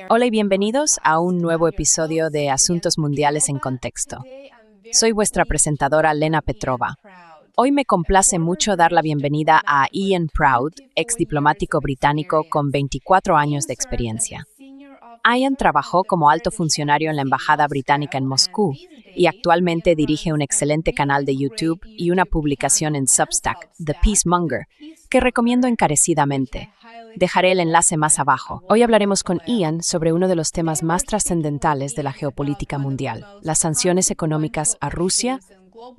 Hola y bienvenidos a un nuevo episodio de Asuntos Mundiales en Contexto. Soy vuestra presentadora Lena Petrova. Hoy me complace mucho dar la bienvenida a Ian Proud, ex diplomático británico con 24 años de experiencia. Ian trabajó como alto funcionario en la Embajada Británica en Moscú y actualmente dirige un excelente canal de YouTube y una publicación en Substack, The Peacemonger, que recomiendo encarecidamente. Dejaré el enlace más abajo. Hoy hablaremos con Ian sobre uno de los temas más trascendentales de la geopolítica mundial, las sanciones económicas a Rusia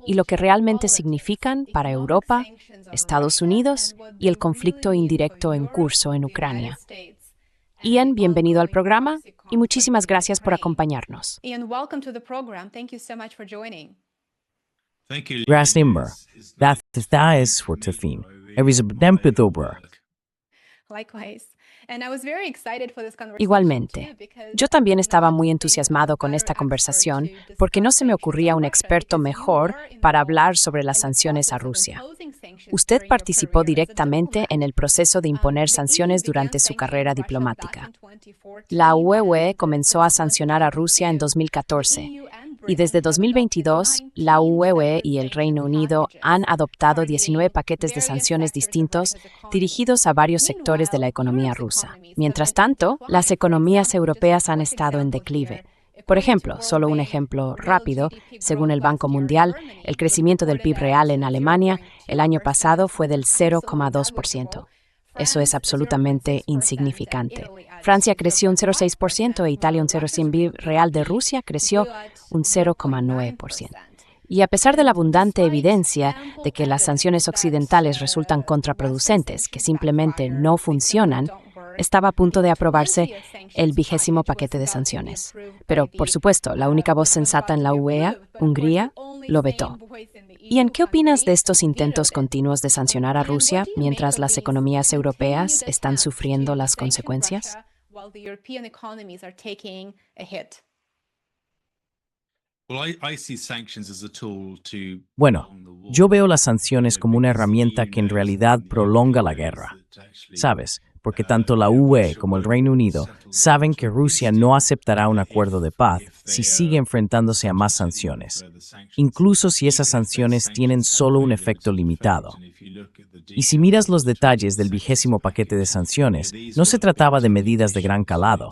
y lo que realmente significan para Europa, Estados Unidos y el conflicto indirecto en curso en Ucrania. Ian, bienvenido al programa y muchísimas gracias por acompañarnos. Grasnimmer, that is for Tafin. Igualmente, yo también estaba muy entusiasmado con esta conversación porque no se me ocurría un experto mejor para hablar sobre las sanciones a Rusia. Usted participó directamente en el proceso de imponer sanciones durante su carrera diplomática. La UE comenzó a sancionar a Rusia en 2014 y desde 2022 la UE y el Reino Unido han adoptado 19 paquetes de sanciones distintos dirigidos a varios sectores de la economía rusa. Mientras tanto, las economías europeas han estado en declive. Por ejemplo, solo un ejemplo rápido, según el Banco Mundial, el crecimiento del PIB real en Alemania el año pasado fue del 0,2%. Eso es absolutamente insignificante. Francia creció un 0,6% e Italia un 0,5%. PIB real de Rusia creció un 0,9%. Y a pesar de la abundante evidencia de que las sanciones occidentales resultan contraproducentes, que simplemente no funcionan, estaba a punto de aprobarse el 20º paquete de sanciones. Pero, por supuesto, la única voz sensata en la UE, Hungría, lo vetó. ¿Y en qué opinas de estos intentos continuos de sancionar a Rusia mientras las economías europeas están sufriendo las consecuencias? Bueno, yo veo las sanciones como una herramienta que en realidad prolonga la guerra. ¿Sabes? Porque tanto la UE como el Reino Unido saben que Rusia no aceptará un acuerdo de paz si sigue enfrentándose a más sanciones, incluso si esas sanciones tienen solo un efecto limitado. Y si miras los detalles del 20º paquete de sanciones, no se trataba de medidas de gran calado.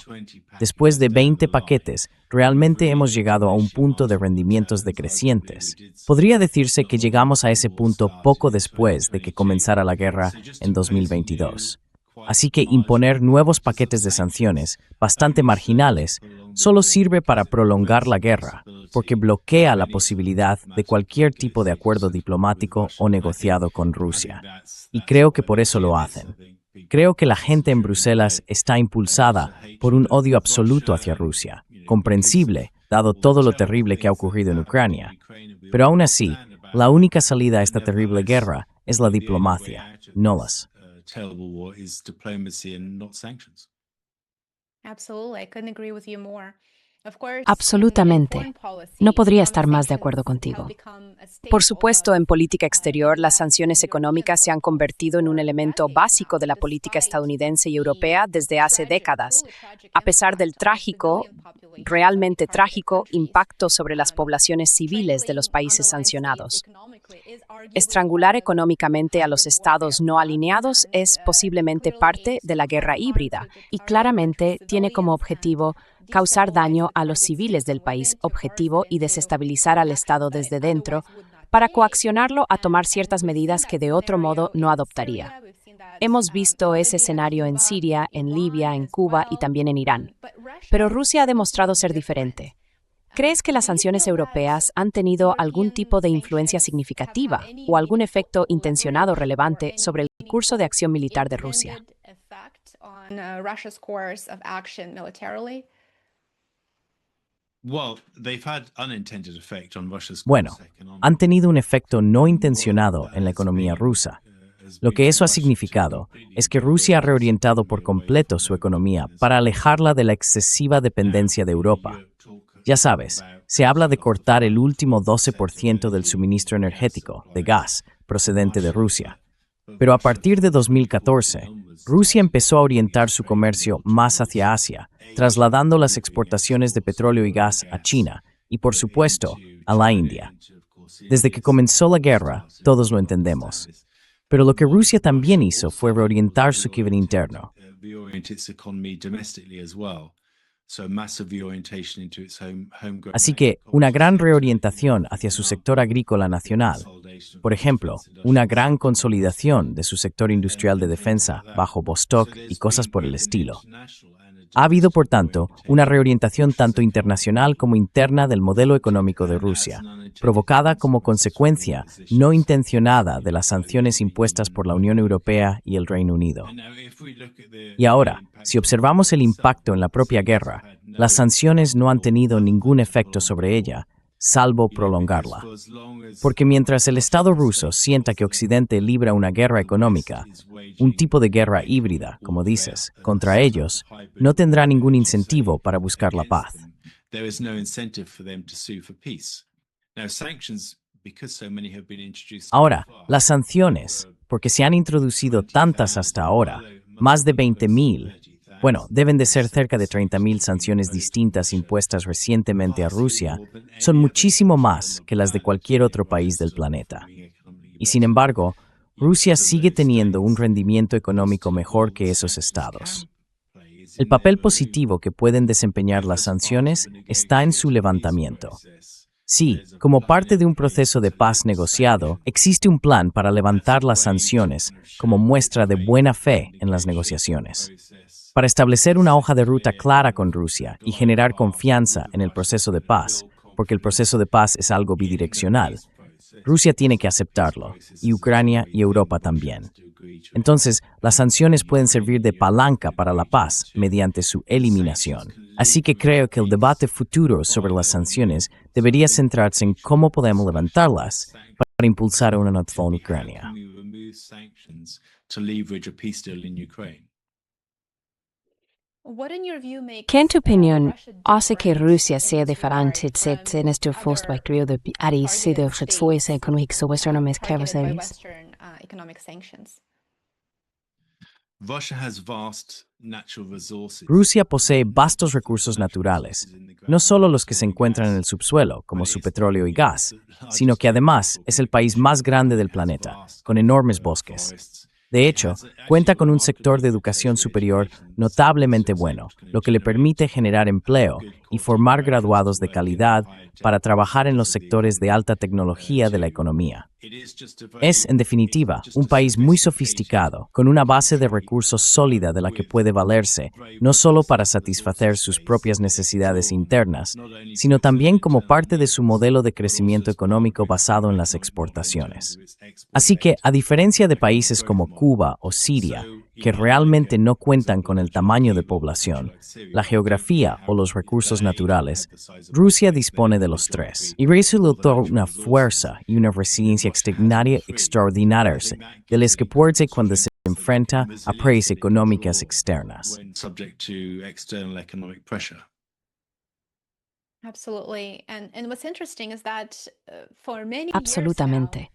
Después de 20 paquetes, realmente hemos llegado a un punto de rendimientos decrecientes. Podría decirse que llegamos a ese punto poco después de que comenzara la guerra en 2022. Así que imponer nuevos paquetes de sanciones, bastante marginales, solo sirve para prolongar la guerra, porque bloquea la posibilidad de cualquier tipo de acuerdo diplomático o negociado con Rusia. Y creo que por eso lo hacen. Creo que la gente en Bruselas está impulsada por un odio absoluto hacia Rusia, comprensible, dado todo lo terrible que ha ocurrido en Ucrania. Pero aún así, la única salida a esta terrible guerra es la diplomacia, no las. Absolutamente. No podría estar más de acuerdo contigo. Por supuesto, en política exterior, las sanciones económicas se han convertido en un elemento básico de la política estadounidense y europea desde hace décadas, a pesar del realmente trágico, impacto sobre las poblaciones civiles de los países sancionados. Estrangular económicamente a los estados no alineados es posiblemente parte de la guerra híbrida y claramente tiene como objetivo causar daño a los civiles del país objetivo y desestabilizar al Estado desde dentro para coaccionarlo a tomar ciertas medidas que de otro modo no adoptaría. Hemos visto ese escenario en Siria, en Libia, en Cuba y también en Irán. Pero Rusia ha demostrado ser diferente. ¿Crees que las sanciones europeas han tenido algún tipo de influencia significativa o algún efecto intencionado relevante sobre el curso de acción militar de Rusia? Bueno, han tenido un efecto no intencionado en la economía rusa. Lo que eso ha significado es que Rusia ha reorientado por completo su economía para alejarla de la excesiva dependencia de Europa. Ya sabes, se habla de cortar el último 12% del suministro energético, de gas, procedente de Rusia. Pero a partir de 2014, Rusia empezó a orientar su comercio más hacia Asia, trasladando las exportaciones de petróleo y gas a China y, por supuesto, a la India. Desde que comenzó la guerra, todos lo entendemos. Pero lo que Rusia también hizo fue reorientar su equilibrio interno. Así que una gran reorientación hacia su sector agrícola nacional, por ejemplo, una gran consolidación de su sector industrial de defensa bajo Vostok y cosas por el estilo. Ha habido, por tanto, una reorientación tanto internacional como interna del modelo económico de Rusia, provocada como consecuencia no intencionada de las sanciones impuestas por la Unión Europea y el Reino Unido. Y ahora, si observamos el impacto en la propia guerra, las sanciones no han tenido ningún efecto sobre ella, salvo prolongarla. Porque mientras el Estado ruso sienta que Occidente libra una guerra económica, un tipo de guerra híbrida, como dices, contra ellos, no tendrá ningún incentivo para buscar la paz. Ahora, las sanciones, porque se han introducido tantas hasta ahora, más de 20.000, deben de ser cerca de 30.000 sanciones distintas impuestas recientemente a Rusia, son muchísimo más que las de cualquier otro país del planeta. Y sin embargo, Rusia sigue teniendo un rendimiento económico mejor que esos estados. El papel positivo que pueden desempeñar las sanciones está en su levantamiento. Sí, como parte de un proceso de paz negociado, existe un plan para levantar las sanciones como muestra de buena fe en las negociaciones. Para establecer una hoja de ruta clara con Rusia y generar confianza en el proceso de paz, porque el proceso de paz es algo bidireccional, Rusia tiene que aceptarlo, y Ucrania y Europa también. Entonces, las sanciones pueden servir de palanca para la paz mediante su eliminación. Así que creo que el debate futuro sobre las sanciones debería centrarse en cómo podemos levantarlas para impulsar una nueva en Ucrania. ¿Qué en tu opinión hace que Rusia sea diferente en este periodo de situaciones económicas westernamente claves? Rusia posee vastos recursos naturales, no solo los que se encuentran en el subsuelo, como su petróleo y gas, sino que además es el país más grande del planeta, con enormes bosques. De hecho, cuenta con un sector de educación superior notablemente bueno, lo que le permite generar empleo y formar graduados de calidad para trabajar en los sectores de alta tecnología de la economía. Es, en definitiva, un país muy sofisticado, con una base de recursos sólida de la que puede valerse, no solo para satisfacer sus propias necesidades internas, sino también como parte de su modelo de crecimiento económico basado en las exportaciones. Así que, a diferencia de países como Cuba o Siria, que realmente no cuentan con el tamaño de población, la geografía o los recursos naturales, Rusia dispone de los tres. Y resultó una fuerza y una resiliencia extraordinarias de las que puede cuando se enfrenta a presiones económicas externas. Absolutamente.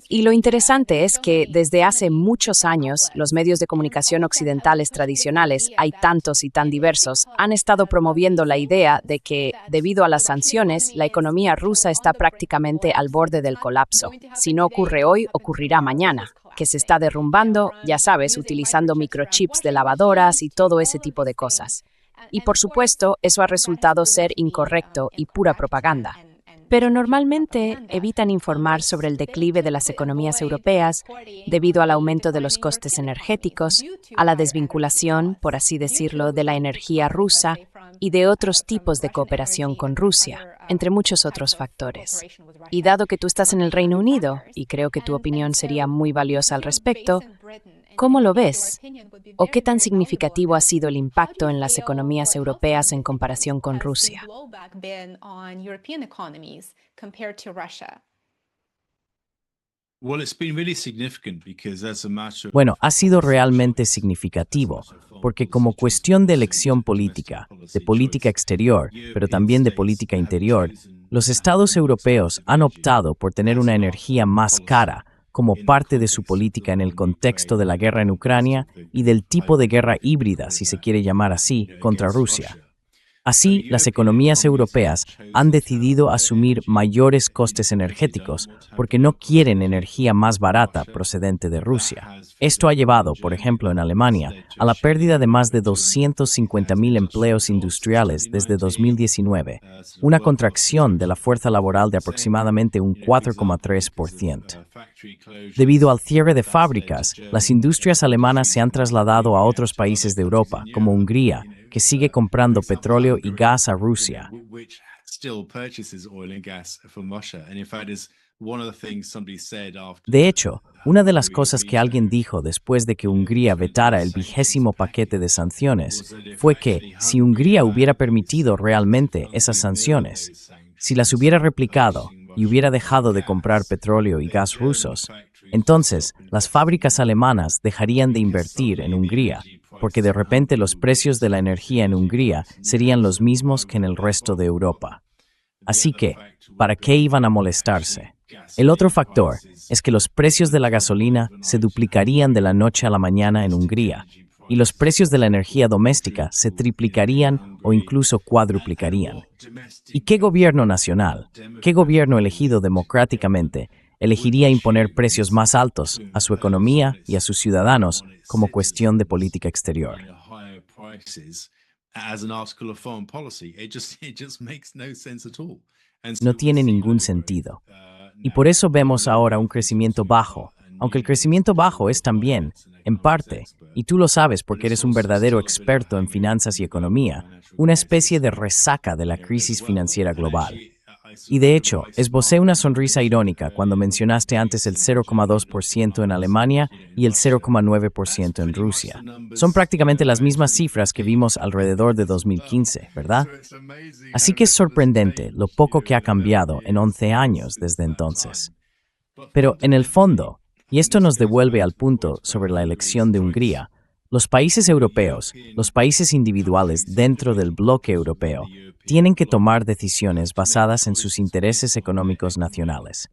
Y lo interesante es que desde hace muchos años, los medios de comunicación occidentales tradicionales, hay tantos y tan diversos, han estado promoviendo la idea de que, debido a las sanciones, la economía rusa está prácticamente al borde del colapso. Si no ocurre hoy, ocurrirá mañana, que se está derrumbando, ya sabes, utilizando microchips de lavadoras y todo ese tipo de cosas. Y por supuesto, eso ha resultado ser incorrecto y pura propaganda. Pero normalmente evitan informar sobre el declive de las economías europeas debido al aumento de los costes energéticos, a la desvinculación, por así decirlo, de la energía rusa y de otros tipos de cooperación con Rusia, entre muchos otros factores. Y dado que tú estás en el Reino Unido, y creo que tu opinión sería muy valiosa al respecto, ¿cómo lo ves? ¿O qué tan significativo ha sido el impacto en las economías europeas en comparación con Rusia? Ha sido realmente significativo, porque como cuestión de elección política, de política exterior, pero también de política interior, los estados europeos han optado por tener una energía más cara, como parte de su política en el contexto de la guerra en Ucrania y del tipo de guerra híbrida, si se quiere llamar así, contra Rusia. Así, las economías europeas han decidido asumir mayores costes energéticos porque no quieren energía más barata procedente de Rusia. Esto ha llevado, por ejemplo, en Alemania, a la pérdida de más de 250.000 empleos industriales desde 2019, una contracción de la fuerza laboral de aproximadamente un 4,3%. Debido al cierre de fábricas, las industrias alemanas se han trasladado a otros países de Europa, como Hungría, que sigue comprando petróleo y gas a Rusia. De hecho, una de las cosas que alguien dijo después de que Hungría vetara el 20º paquete de sanciones fue que, si Hungría hubiera permitido realmente esas sanciones, si las hubiera replicado y hubiera dejado de comprar petróleo y gas rusos, entonces las fábricas alemanas dejarían de invertir en Hungría, porque de repente los precios de la energía en Hungría serían los mismos que en el resto de Europa. Así que, ¿para qué iban a molestarse? El otro factor es que los precios de la gasolina se duplicarían de la noche a la mañana en Hungría, y los precios de la energía doméstica se triplicarían o incluso cuadruplicarían. ¿Y qué gobierno nacional, qué gobierno elegido democráticamente, elegiría imponer precios más altos a su economía y a sus ciudadanos como cuestión de política exterior? No tiene ningún sentido. Y por eso vemos ahora un crecimiento bajo, aunque el crecimiento bajo es también, en parte, y tú lo sabes porque eres un verdadero experto en finanzas y economía, una especie de resaca de la crisis financiera global. Y de hecho, esbocé una sonrisa irónica cuando mencionaste antes el 0,2% en Alemania y el 0,9% en Rusia. Son prácticamente las mismas cifras que vimos alrededor de 2015, ¿verdad? Así que es sorprendente lo poco que ha cambiado en 11 años desde entonces. Pero en el fondo, y esto nos devuelve al punto sobre la elección de Hungría, los países europeos, los países individuales dentro del bloque europeo, tienen que tomar decisiones basadas en sus intereses económicos nacionales.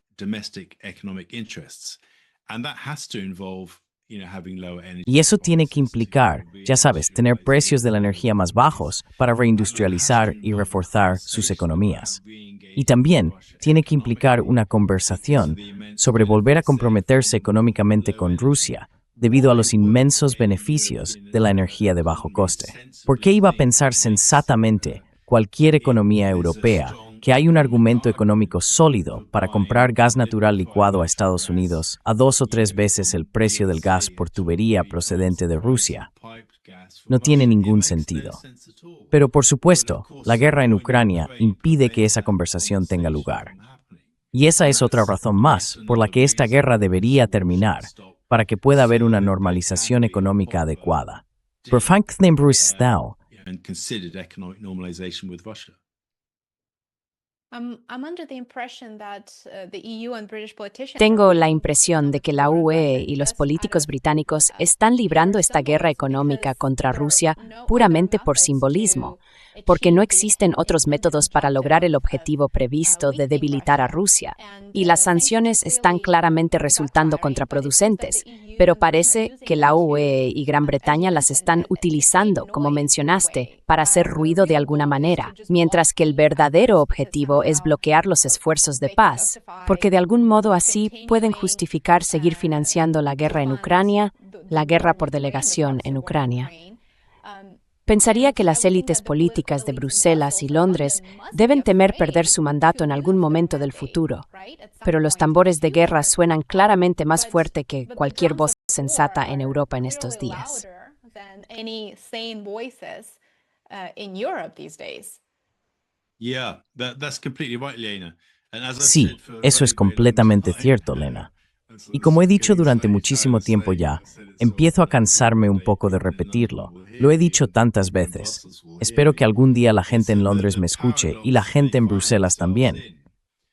Y eso tiene que implicar, ya sabes, tener precios de la energía más bajos para reindustrializar y reforzar sus economías. Y también tiene que implicar una conversación sobre volver a comprometerse económicamente con Rusia, debido a los inmensos beneficios de la energía de bajo coste. ¿Por qué iba a pensar sensatamente cualquier economía europea que hay un argumento económico sólido para comprar gas natural licuado a Estados Unidos a 2 o 3 veces el precio del gas por tubería procedente de Rusia? No tiene ningún sentido. Pero por supuesto, la guerra en Ucrania impide que esa conversación tenga lugar. Y esa es otra razón más por la que esta guerra debería terminar, para que pueda haber una normalización económica adecuada. Tengo la impresión de que la UE y los políticos británicos están librando esta guerra económica contra Rusia puramente por simbolismo, porque no existen otros métodos para lograr el objetivo previsto de debilitar a Rusia, y las sanciones están claramente resultando contraproducentes, pero parece que la UE y Gran Bretaña las están utilizando, como mencionaste, para hacer ruido de alguna manera, mientras que el verdadero objetivo es bloquear los esfuerzos de paz, porque de algún modo así pueden justificar seguir financiando la guerra en Ucrania, la guerra por delegación en Ucrania. Pensaría que las élites políticas de Bruselas y Londres deben temer perder su mandato en algún momento del futuro, pero los tambores de guerra suenan claramente más fuerte que cualquier voz sensata en Europa en estos días. Sí, eso es completamente cierto, Lena. Y como he dicho durante muchísimo tiempo ya, empiezo a cansarme un poco de repetirlo. Lo he dicho tantas veces. Espero que algún día la gente en Londres me escuche y la gente en Bruselas también.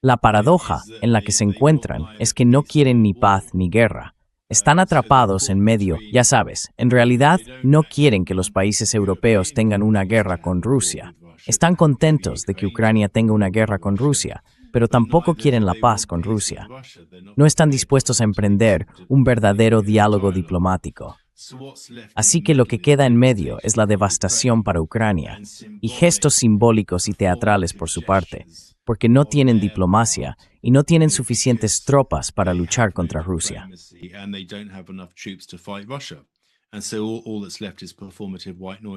La paradoja en la que se encuentran es que no quieren ni paz ni guerra. Están atrapados en medio, ya sabes, en realidad no quieren que los países europeos tengan una guerra con Rusia. Están contentos de que Ucrania tenga una guerra con Rusia, pero tampoco quieren la paz con Rusia. No están dispuestos a emprender un verdadero diálogo diplomático. Así que lo que queda en medio es la devastación para Ucrania y gestos simbólicos y teatrales por su parte, porque no tienen diplomacia y no tienen suficientes tropas para luchar contra Rusia.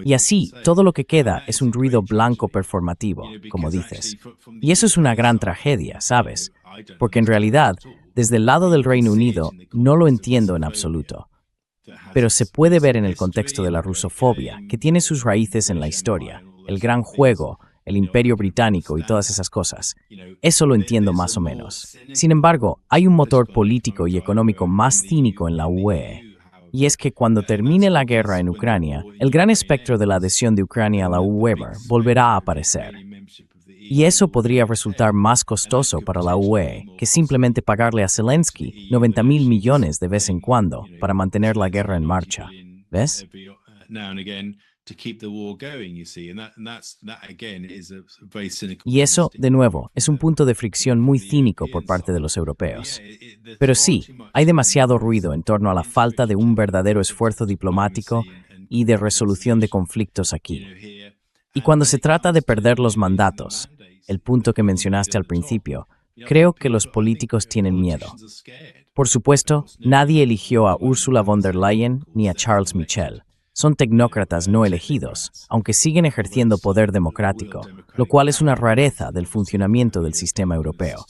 Y así, todo lo que queda es un ruido blanco performativo, como dices. Y eso es una gran tragedia, ¿sabes? Porque en realidad, desde el lado del Reino Unido, no lo entiendo en absoluto. Pero se puede ver en el contexto de la rusofobia, que tiene sus raíces en la historia, el gran juego, el Imperio Británico y todas esas cosas. Eso lo entiendo más o menos. Sin embargo, hay un motor político y económico más cínico en la UE. Y es que cuando termine la guerra en Ucrania, el gran espectro de la adhesión de Ucrania a la UE volverá a aparecer. Y eso podría resultar más costoso para la UE que simplemente pagarle a Zelensky 90.000 millones de vez en cuando para mantener la guerra en marcha. ¿Ves? Y eso, de nuevo, es un punto de fricción muy cínico por parte de los europeos. Pero sí, hay demasiado ruido en torno a la falta de un verdadero esfuerzo diplomático y de resolución de conflictos aquí. Y cuando se trata de perder los mandatos, el punto que mencionaste al principio, creo que los políticos tienen miedo. Por supuesto, nadie eligió a Ursula von der Leyen ni a Charles Michel. Son tecnócratas no elegidos, aunque siguen ejerciendo poder democrático, lo cual es una rareza del funcionamiento del sistema europeo.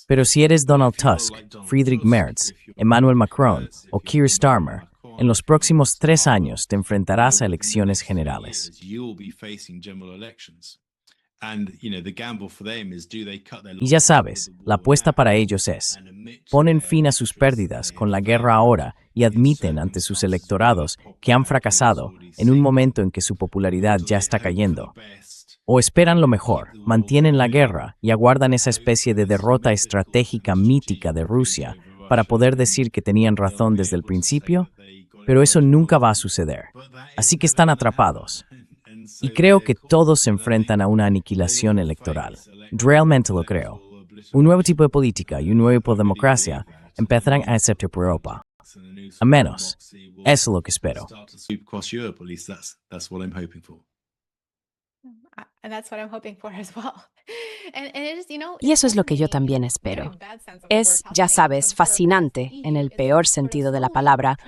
Pero si eres Donald Tusk, Friedrich Merz, Emmanuel Macron o Keir Starmer, en los próximos 3 años te enfrentarás a elecciones generales. Y ya sabes, la apuesta para ellos es, ponen fin a sus pérdidas con la guerra ahora y admiten ante sus electorados que han fracasado en un momento en que su popularidad ya está cayendo. O esperan lo mejor, mantienen la guerra y aguardan esa especie de derrota estratégica mítica de Rusia para poder decir que tenían razón desde el principio, pero eso nunca va a suceder. Así que están atrapados. Y creo que todos se enfrentan a una aniquilación electoral. Realmente lo creo. Un nuevo tipo de política y un nuevo tipo de democracia empezarán a aceptar por Europa. A menos. Eso es lo que espero. Y eso es lo que yo también espero. Es, ya sabes, fascinante, en el peor sentido de la palabra,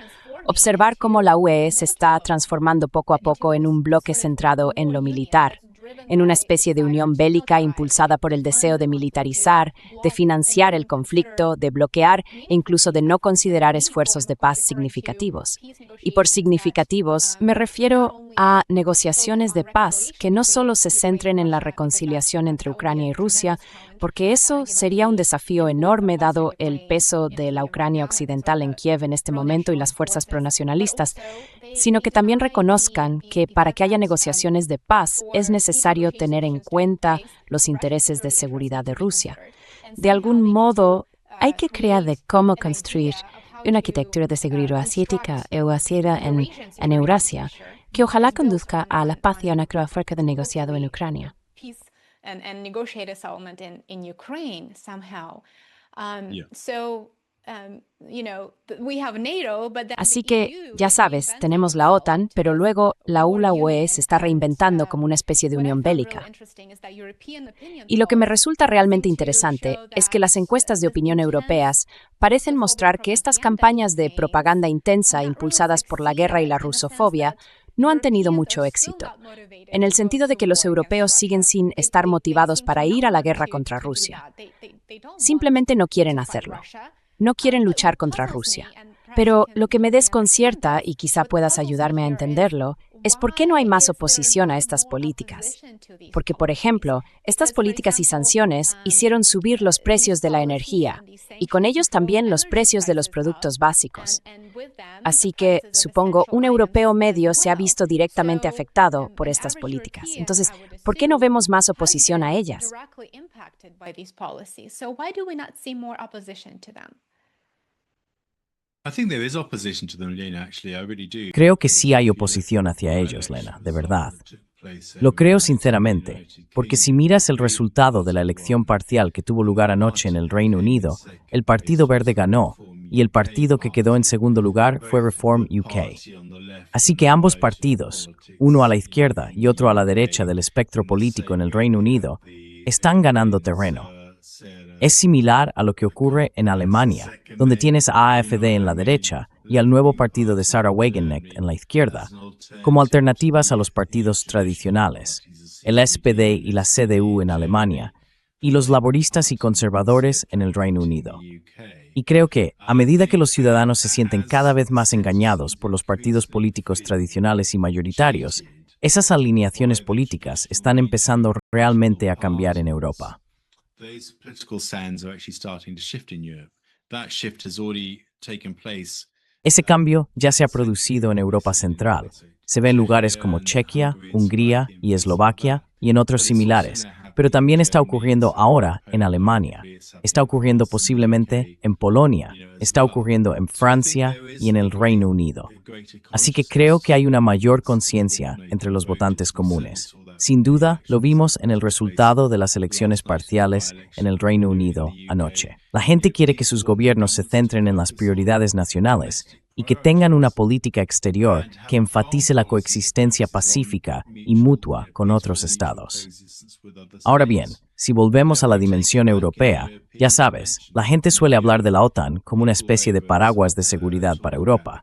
observar cómo la UE se está transformando poco a poco en un bloque centrado en lo militar, en una especie de unión bélica impulsada por el deseo de militarizar, de financiar el conflicto, de bloquear e incluso de no considerar esfuerzos de paz significativos. Y por significativos me refiero a negociaciones de paz que no solo se centren en la reconciliación entre Ucrania y Rusia, porque eso sería un desafío enorme dado el peso de la Ucrania occidental en Kiev en este momento y las fuerzas pronacionalistas, sino que también reconozcan que para que haya negociaciones de paz es necesario tener en cuenta los intereses de seguridad de Rusia. De algún modo, hay que crear de cómo construir una arquitectura de seguridad asiática o asiática en Eurasia, que ojalá conduzca a la paz y a una fuerza de negociado en Ucrania. Así que, ya sabes, tenemos la OTAN, pero luego la UE se está reinventando como una especie de unión bélica. Y lo que me resulta realmente interesante es que las encuestas de opinión europeas parecen mostrar que estas campañas de propaganda intensa impulsadas por la guerra y la rusofobia no han tenido mucho éxito, en el sentido de que los europeos siguen sin estar motivados para ir a la guerra contra Rusia. Simplemente no quieren hacerlo. No quieren luchar contra Rusia. Pero lo que me desconcierta, y quizá puedas ayudarme a entenderlo, es por qué no hay más oposición a estas políticas. Porque, por ejemplo, estas políticas y sanciones hicieron subir los precios de la energía y con ellos también los precios de los productos básicos. Así que, supongo, un europeo medio se ha visto directamente afectado por estas políticas. Entonces, ¿por qué no vemos más oposición a ellas? Creo que sí hay oposición hacia ellos, Lena, de verdad. Lo creo sinceramente, porque si miras el resultado de la elección parcial que tuvo lugar anoche en el Reino Unido, el Partido Verde ganó y el partido que quedó en segundo lugar fue Reform UK. Así que ambos partidos, uno a la izquierda y otro a la derecha del espectro político en el Reino Unido, están ganando terreno. Es similar a lo que ocurre en Alemania, donde tienes a AfD en la derecha y al nuevo partido de Sarah Wagenknecht en la izquierda, como alternativas a los partidos tradicionales, el SPD y la CDU en Alemania, y los laboristas y conservadores en el Reino Unido. Y creo que, a medida que los ciudadanos se sienten cada vez más engañados por los partidos políticos tradicionales y mayoritarios, esas alineaciones políticas están empezando realmente a cambiar en Europa. Ese cambio ya se ha producido en Europa Central. Se ve en lugares como Chequia, Hungría y Eslovaquia y en otros similares, pero también está ocurriendo ahora en Alemania. Está ocurriendo posiblemente en Polonia, está ocurriendo en Francia y en el Reino Unido. Así que creo que hay una mayor conciencia entre los votantes comunes. Sin duda, lo vimos en el resultado de las elecciones parciales en el Reino Unido anoche. La gente quiere que sus gobiernos se centren en las prioridades nacionales y que tengan una política exterior que enfatice la coexistencia pacífica y mutua con otros estados. Ahora bien, si volvemos a la dimensión europea, ya sabes, la gente suele hablar de la OTAN como una especie de paraguas de seguridad para Europa.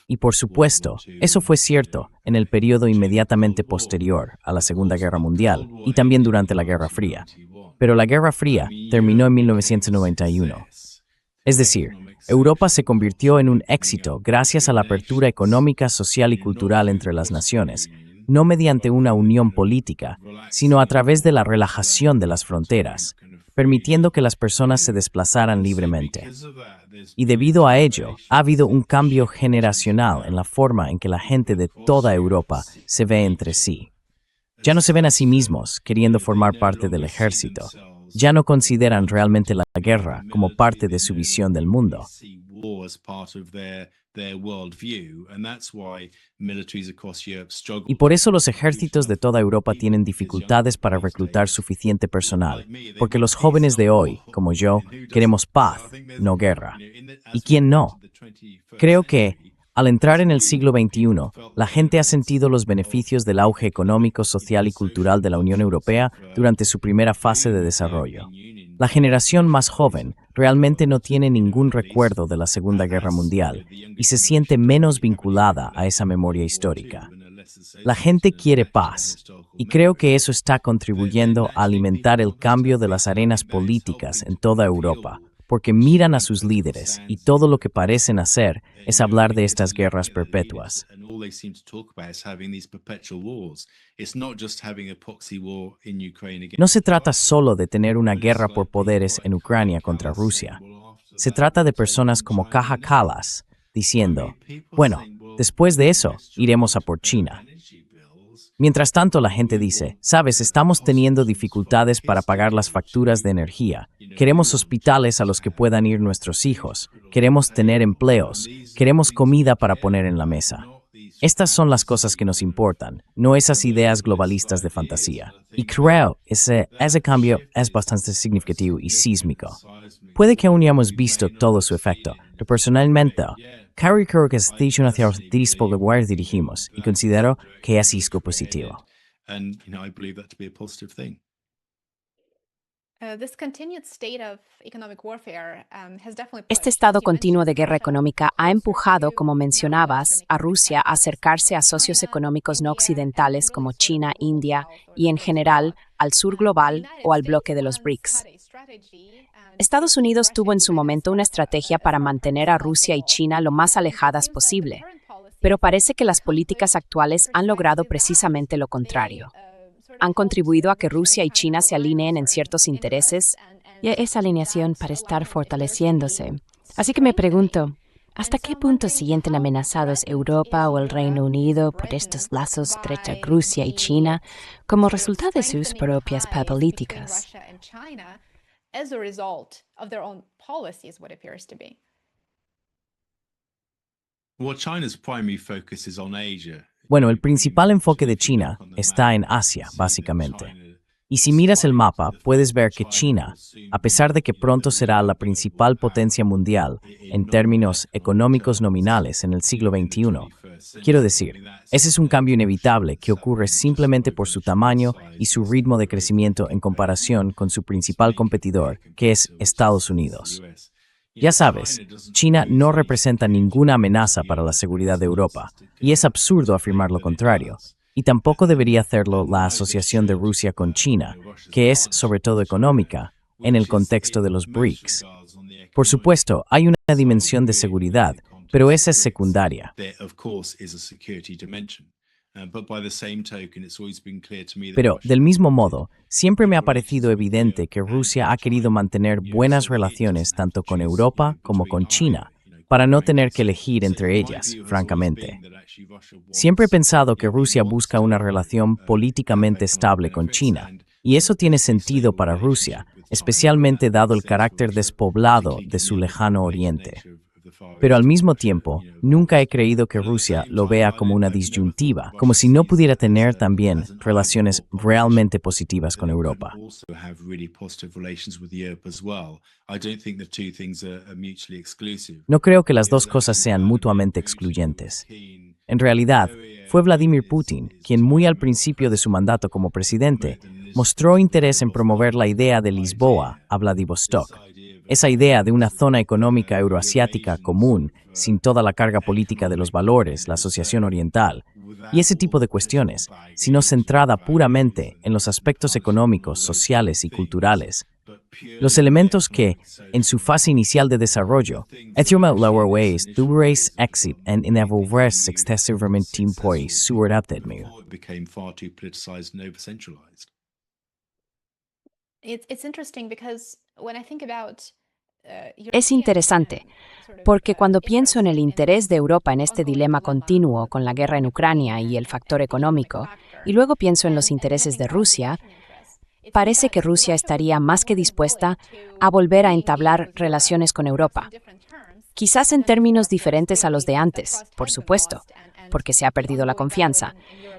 Y por supuesto, eso fue cierto en el periodo inmediatamente posterior a la Segunda Guerra Mundial y también durante la Guerra Fría. Pero la Guerra Fría terminó en 1991. Es decir, Europa se convirtió en un éxito gracias a la apertura económica, social y cultural entre las naciones, no mediante una unión política, sino a través de la relajación de las fronteras, permitiendo que las personas se desplazaran libremente. Y debido a ello, ha habido un cambio generacional en la forma en que la gente de toda Europa se ve entre sí. Ya no se ven a sí mismos queriendo formar parte del ejército. Ya no consideran realmente la guerra como parte de su visión del mundo. Y por eso los ejércitos de toda Europa tienen dificultades para reclutar suficiente personal, porque los jóvenes de hoy, como yo, queremos paz, no guerra. ¿Y quién no? Creo que, al entrar en el siglo XXI, la gente ha sentido los beneficios del auge económico, social y cultural de la Unión Europea durante su primera fase de desarrollo. La generación más joven realmente no tiene ningún recuerdo de la Segunda Guerra Mundial y se siente menos vinculada a esa memoria histórica. La gente quiere paz, y creo que eso está contribuyendo a alimentar el cambio de las arenas políticas en toda Europa, porque miran a sus líderes y todo lo que parecen hacer es hablar de estas guerras perpetuas. No se trata solo de tener una guerra por poderes en Ucrania contra Rusia. Se trata de personas como Kaja Kallas diciendo, bueno, después de eso, iremos a por China. Mientras tanto, la gente dice, sabes, estamos teniendo dificultades para pagar las facturas de energía. Queremos hospitales a los que puedan ir nuestros hijos. Queremos tener empleos. Queremos comida para poner en la mesa. Estas son las cosas que nos importan, no esas ideas globalistas de fantasía. Y creo ese cambio es bastante significativo y sísmico. Puede que aún no hayamos visto todo su efecto, pero personalmente, creo que es hacia los lugares dirigimos y considero que es algo positivo. Este estado continuo de guerra económica ha empujado, como mencionabas, a Rusia a acercarse a socios económicos no occidentales como China, India y, en general, al sur global o al bloque de los BRICS. Estados Unidos tuvo en su momento una estrategia para mantener a Rusia y China lo más alejadas posible, pero parece que las políticas actuales han logrado precisamente lo contrario. Han contribuido a que Rusia y China se alineen en ciertos intereses y esa alineación para estar fortaleciéndose. Así que me pregunto, ¿hasta qué punto se sienten amenazados Europa o el Reino Unido por estos lazos entre Rusia y China como resultado de sus propias políticas? Bueno, el principal enfoque de China está en Asia, básicamente. Y si miras el mapa, puedes ver que China, a pesar de que pronto será la principal potencia mundial en términos económicos nominales en el siglo XXI, quiero decir, ese es un cambio inevitable que ocurre simplemente por su tamaño y su ritmo de crecimiento en comparación con su principal competidor, que es Estados Unidos. Ya sabes, China no representa ninguna amenaza para la seguridad de Europa, y es absurdo afirmar lo contrario. Y tampoco debería hacerlo la asociación de Rusia con China, que es sobre todo económica, en el contexto de los BRICS. Por supuesto, hay una dimensión de seguridad, pero esa es secundaria. Pero, del mismo modo, siempre me ha parecido evidente que Rusia ha querido mantener buenas relaciones tanto con Europa como con China, para no tener que elegir entre ellas, francamente. Siempre he pensado que Rusia busca una relación políticamente estable con China, y eso tiene sentido para Rusia, especialmente dado el carácter despoblado de su lejano oriente. Pero al mismo tiempo, nunca he creído que Rusia lo vea como una disyuntiva, como si no pudiera tener también relaciones realmente positivas con Europa. No creo que las dos cosas sean mutuamente excluyentes. En realidad, fue Vladimir Putin quien muy al principio de su mandato como presidente mostró interés en promover la idea de Lisboa a Vladivostok. Esa idea de una zona económica euroasiática común, sin toda la carga política de los valores, la asociación oriental, y ese tipo de cuestiones, sino centrada puramente en los aspectos económicos, sociales y culturales. Los elementos que, en su fase inicial de desarrollo, lower ways, tuberes exit and inevitbles excessivamente tiempo y suradaptadme. Es interesante, porque cuando pienso en el interés de Europa en este dilema continuo con la guerra en Ucrania y el factor económico, y luego pienso en los intereses de Rusia, parece que Rusia estaría más que dispuesta a volver a entablar relaciones con Europa. Quizás en términos diferentes a los de antes, por supuesto, porque se ha perdido la confianza,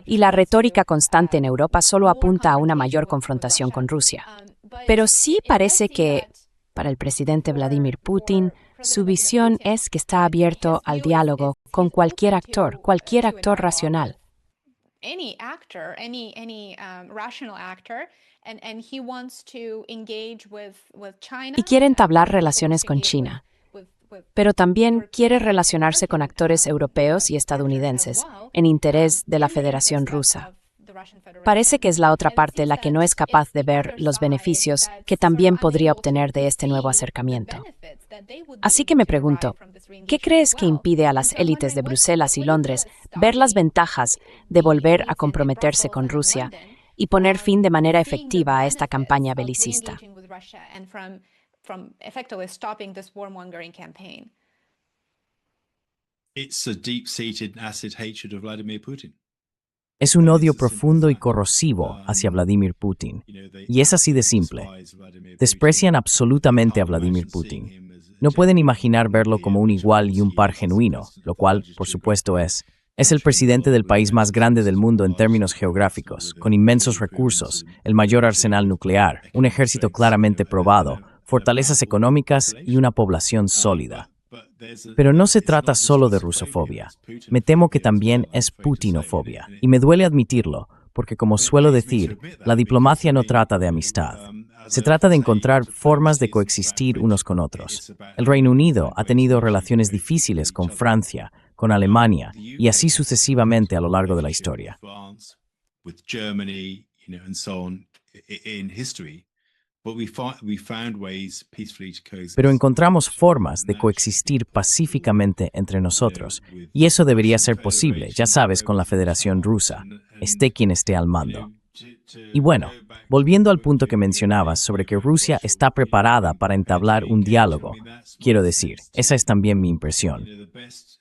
y la retórica constante en Europa solo apunta a una mayor confrontación con Rusia. Pero sí parece que, para el presidente Vladimir Putin, su visión es que está abierto al diálogo con cualquier actor racional. Y quiere entablar relaciones con China, pero también quiere relacionarse con actores europeos y estadounidenses en interés de la Federación Rusa. Parece que es la otra parte la que no es capaz de ver los beneficios que también podría obtener de este nuevo acercamiento. Así que me pregunto, ¿qué crees que impide a las élites de Bruselas y Londres ver las ventajas de volver a comprometerse con Rusia y poner fin de manera efectiva a esta campaña belicista? Es un odio profundo y corrosivo hacia Vladimir Putin. Y es así de simple. Desprecian absolutamente a Vladimir Putin. No pueden imaginar verlo como un igual y un par genuino, lo cual, por supuesto, es. Es el presidente del país más grande del mundo en términos geográficos, con inmensos recursos, el mayor arsenal nuclear, un ejército claramente probado, fortalezas económicas y una población sólida. Pero no se trata solo de rusofobia. Me temo que también es putinofobia. Y me duele admitirlo, porque como suelo decir, la diplomacia no trata de amistad. Se trata de encontrar formas de coexistir unos con otros. El Reino Unido ha tenido relaciones difíciles con Francia, con Alemania, y así sucesivamente a lo largo de la historia. Pero encontramos formas de coexistir pacíficamente entre nosotros, y eso debería ser posible, ya sabes, con la Federación Rusa, esté quien esté al mando. Y bueno, volviendo al punto que mencionabas sobre que Rusia está preparada para entablar un diálogo, quiero decir, esa es también mi impresión.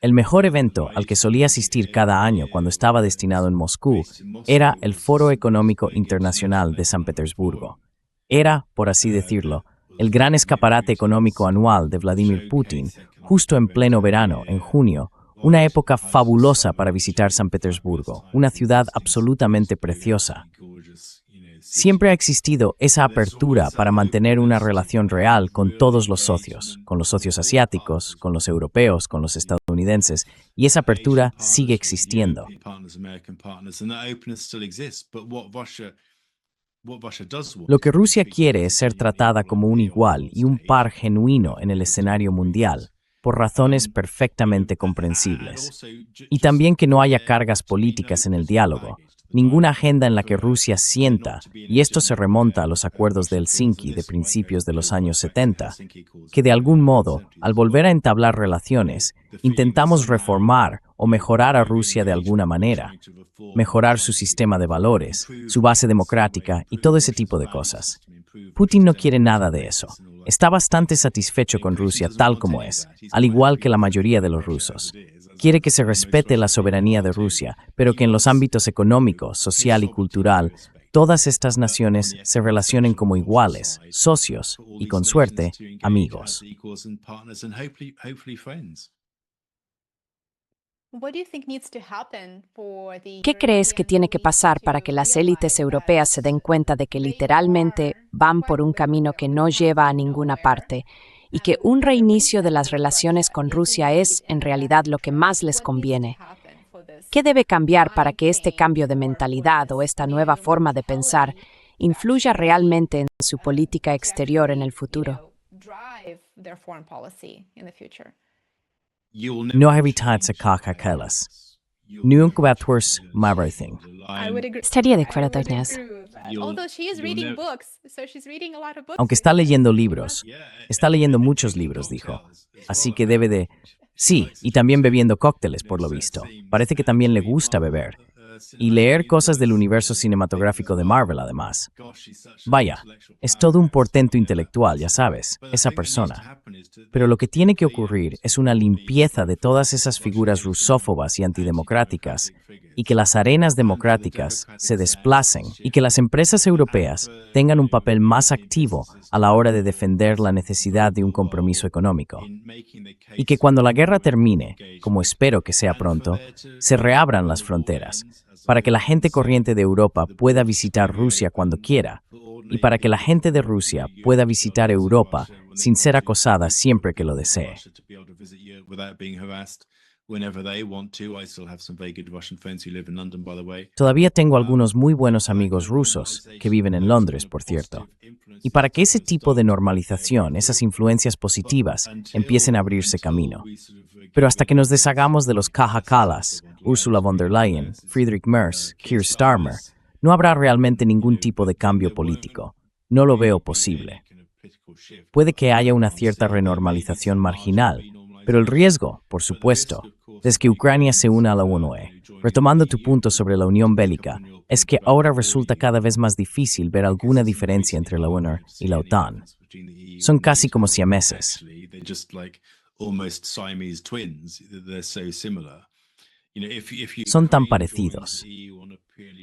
El mejor evento al que solía asistir cada año cuando estaba destinado en Moscú era el Foro Económico Internacional de San Petersburgo. Era, por así decirlo, el gran escaparate económico anual de Vladimir Putin, justo en pleno verano, en junio, Una época fabulosa para visitar San Petersburgo, una ciudad absolutamente preciosa. Siempre ha existido esa apertura para mantener una relación real con todos los socios asiáticos, con los europeos, con los estadounidenses, y esa apertura sigue existiendo. Lo que Rusia quiere es ser tratada como un igual y un par genuino en el escenario mundial, por razones perfectamente comprensibles. Y también que no haya cargas políticas en el diálogo, ninguna agenda en la que Rusia sienta, y esto se remonta a los acuerdos de Helsinki de principios de los años 70, que de algún modo, al volver a entablar relaciones, intentamos reformar o mejorar a Rusia de alguna manera, mejorar su sistema de valores, su base democrática y todo ese tipo de cosas. Putin no quiere nada de eso. Está bastante satisfecho con Rusia tal como es, al igual que la mayoría de los rusos. Quiere que se respete la soberanía de Rusia, pero que en los ámbitos económico, social y cultural, todas estas naciones se relacionen como iguales, socios y, con suerte, amigos. ¿Qué crees que tiene que pasar para que las élites europeas se den cuenta de que literalmente van por un camino que no lleva a ninguna parte y que un reinicio de las relaciones con Rusia es, en realidad, lo que más les conviene? ¿Qué debe cambiar para que este cambio de mentalidad o esta nueva forma de pensar influya realmente en su política exterior en el futuro? No habitats a Coca-Colas. Nunca tours Marathon. Estaría de acuerdo, Inés. Aunque está leyendo libros. Está leyendo muchos libros, dijo. Así que debe de... Sí, y también bebiendo cócteles, por lo visto. Parece que también le gusta beber. Y leer cosas del universo cinematográfico de Marvel, además. Vaya, es todo un portento intelectual, ya sabes, esa persona. Pero lo que tiene que ocurrir es una limpieza de todas esas figuras rusófobas y antidemocráticas, y que las arenas democráticas se desplacen, y que las empresas europeas tengan un papel más activo a la hora de defender la necesidad de un compromiso económico. Y que cuando la guerra termine, como espero que sea pronto, se reabran las fronteras, para que la gente corriente de Europa pueda visitar Rusia cuando quiera, y para que la gente de Rusia pueda visitar Europa sin ser acosada siempre que lo desee. Todavía tengo algunos muy buenos amigos rusos que viven en Londres, por cierto. Y para que ese tipo de normalización, esas influencias positivas, empiecen a abrirse camino. Pero hasta que nos deshagamos de los Kaja Kallas, Ursula von der Leyen, Friedrich Merz, Keir Starmer, no habrá realmente ningún tipo de cambio político. No lo veo posible. Puede que haya una cierta renormalización marginal, pero el riesgo, por supuesto, desde que Ucrania se una a la ONU, retomando tu punto sobre la unión bélica, es que ahora resulta cada vez más difícil ver alguna diferencia entre la ONU y la OTAN. Son casi como siameses. Son tan parecidos.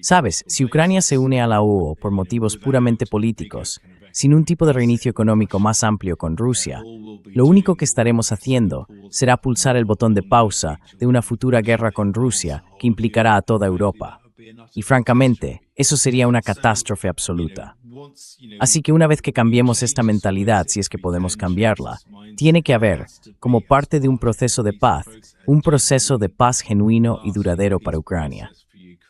Sabes, si Ucrania se une a la ONU por motivos puramente políticos, sin un tipo de reinicio económico más amplio con Rusia, lo único que estaremos haciendo será pulsar el botón de pausa de una futura guerra con Rusia que implicará a toda Europa. Y francamente, eso sería una catástrofe absoluta. Así que una vez que cambiemos esta mentalidad, si es que podemos cambiarla, tiene que haber, como parte de un proceso de paz genuino y duradero para Ucrania.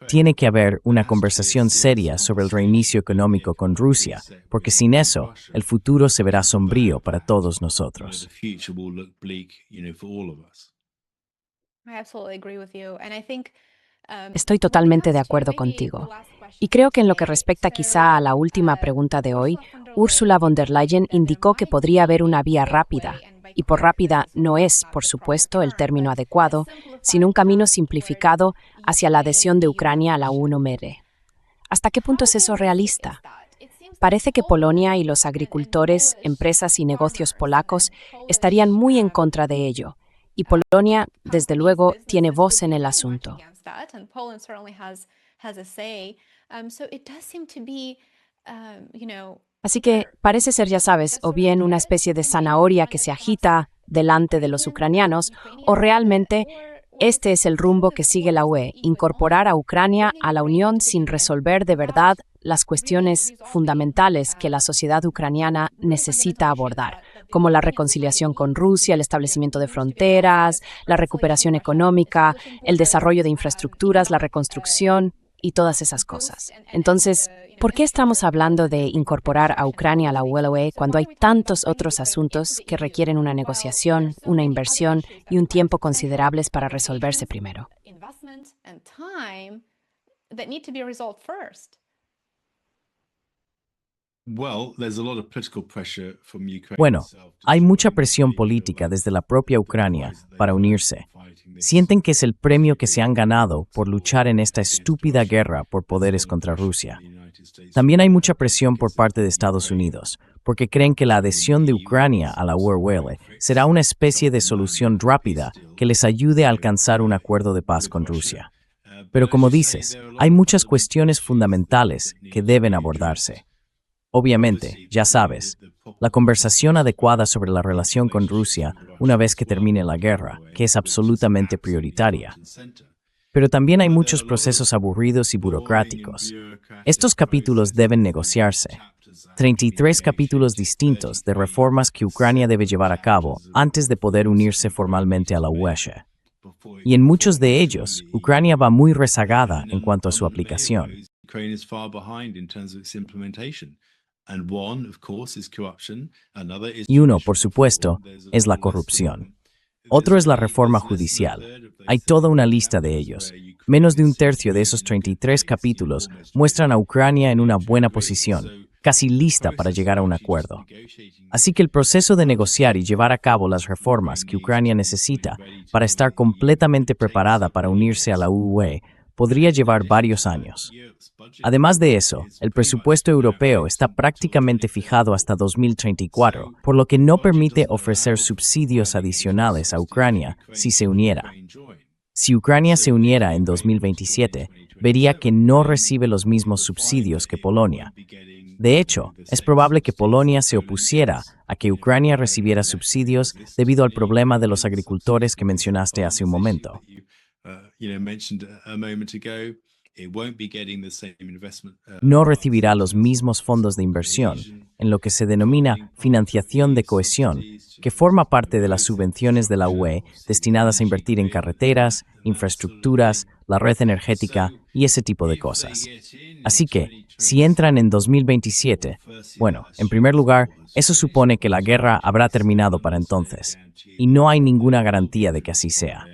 Tiene que haber una conversación seria sobre el reinicio económico con Rusia, porque sin eso, el futuro se verá sombrío para todos nosotros. Estoy totalmente de acuerdo contigo. Y creo que en lo que respecta quizá a la última pregunta de hoy, Ursula von der Leyen indicó que podría haber una vía rápida, y por rápida no es, por supuesto, el término adecuado, sino un camino simplificado hacia la adhesión de Ucrania a la UNOMERE. ¿Hasta qué punto es eso realista? Parece que Polonia y los agricultores, empresas y negocios polacos estarían muy en contra de ello, y Polonia, desde luego, tiene voz en el asunto. Así que parece ser, ya sabes, o bien una especie de zanahoria que se agita delante de los ucranianos, o realmente Este es el rumbo que sigue la UE, incorporar a Ucrania a la Unión sin resolver de verdad las cuestiones fundamentales que la sociedad ucraniana necesita abordar, como la reconciliación con Rusia, el establecimiento de fronteras, la recuperación económica, el desarrollo de infraestructuras, la reconstrucción y todas esas cosas. Entonces, ¿por qué estamos hablando de incorporar a Ucrania a la UE cuando hay tantos otros asuntos que requieren una negociación, una inversión y un tiempo considerables para resolverse primero? Bueno, hay mucha presión política desde la propia Ucrania para unirse. Sienten que es el premio que se han ganado por luchar en esta estúpida guerra por poderes contra Rusia. También hay mucha presión por parte de Estados Unidos, porque creen que la adhesión de Ucrania a la UE será una especie de solución rápida que les ayude a alcanzar un acuerdo de paz con Rusia. Pero como dices, hay muchas cuestiones fundamentales que deben abordarse. Obviamente, ya sabes, la conversación adecuada sobre la relación con Rusia una vez que termine la guerra, que es absolutamente prioritaria. Pero también hay muchos procesos aburridos y burocráticos. Estos capítulos deben negociarse. 33 capítulos distintos de reformas que Ucrania debe llevar a cabo antes de poder unirse formalmente a la UE. Y en muchos de ellos, Ucrania va muy rezagada en cuanto a su aplicación. Y uno, por supuesto, es la corrupción. Otro es la reforma judicial. Hay toda una lista de ellos. Menos de un tercio de esos 33 capítulos muestran a Ucrania en una buena posición, casi lista para llegar a un acuerdo. Así que el proceso de negociar y llevar a cabo las reformas que Ucrania necesita para estar completamente preparada para unirse a la UE podría llevar varios años. Además de eso, el presupuesto europeo está prácticamente fijado hasta 2034, por lo que no permite ofrecer subsidios adicionales a Ucrania si se uniera. Si Ucrania se uniera en 2027, vería que no recibe los mismos subsidios que Polonia. De hecho, es probable que Polonia se opusiera a que Ucrania recibiera subsidios debido al problema de los agricultores que mencionaste hace un momento. No recibirá los mismos fondos de inversión, en lo que se denomina financiación de cohesión, que forma parte de las subvenciones de la UE destinadas a invertir en carreteras, infraestructuras, la red energética y ese tipo de cosas. Así que, si entran en 2027, bueno, en primer lugar, eso supone que la guerra habrá terminado para entonces, y no hay ninguna garantía de que así sea.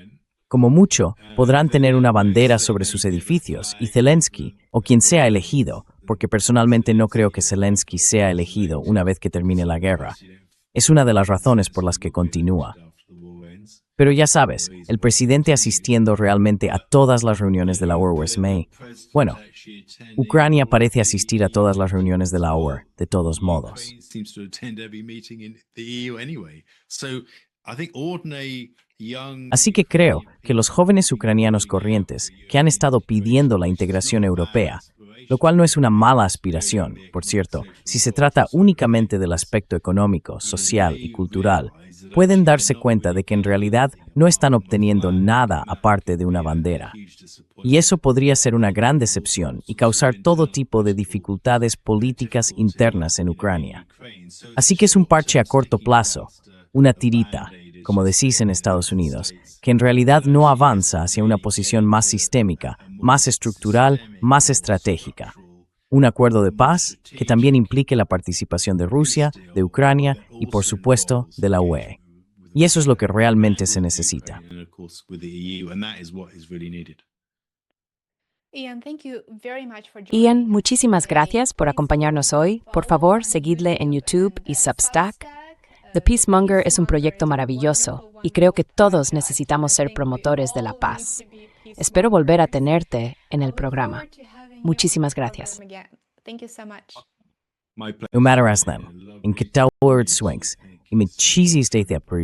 Como mucho, podrán tener una bandera sobre sus edificios y Zelensky, o quien sea elegido, porque personalmente no creo que Zelensky sea elegido una vez que termine la guerra, es una de las razones por las que continúa. Pero ya sabes, el presidente asistiendo realmente a todas las reuniones de la UE. Bueno, Ucrania parece asistir a todas las reuniones de la UE, de todos modos. Así que creo que los jóvenes ucranianos corrientes que han estado pidiendo la integración europea, lo cual no es una mala aspiración, por cierto, si se trata únicamente del aspecto económico, social y cultural, pueden darse cuenta de que en realidad no están obteniendo nada aparte de una bandera. Y eso podría ser una gran decepción y causar todo tipo de dificultades políticas internas en Ucrania. Así que es un parche a corto plazo, una tirita, como decís en Estados Unidos, que en realidad no avanza hacia una posición más sistémica, más estructural, más estratégica. Un acuerdo de paz que también implique la participación de Rusia, de Ucrania y, por supuesto, de la UE. Y eso es lo que realmente se necesita. Ian, muchísimas gracias por acompañarnos hoy. Por favor, seguidle en YouTube y Substack. The Peacemonger es un proyecto maravilloso y creo que todos necesitamos ser promotores de la paz. Espero volver a tenerte en el programa. Muchísimas gracias. No matter as them, in Cataward Swings, y me cheesy state that per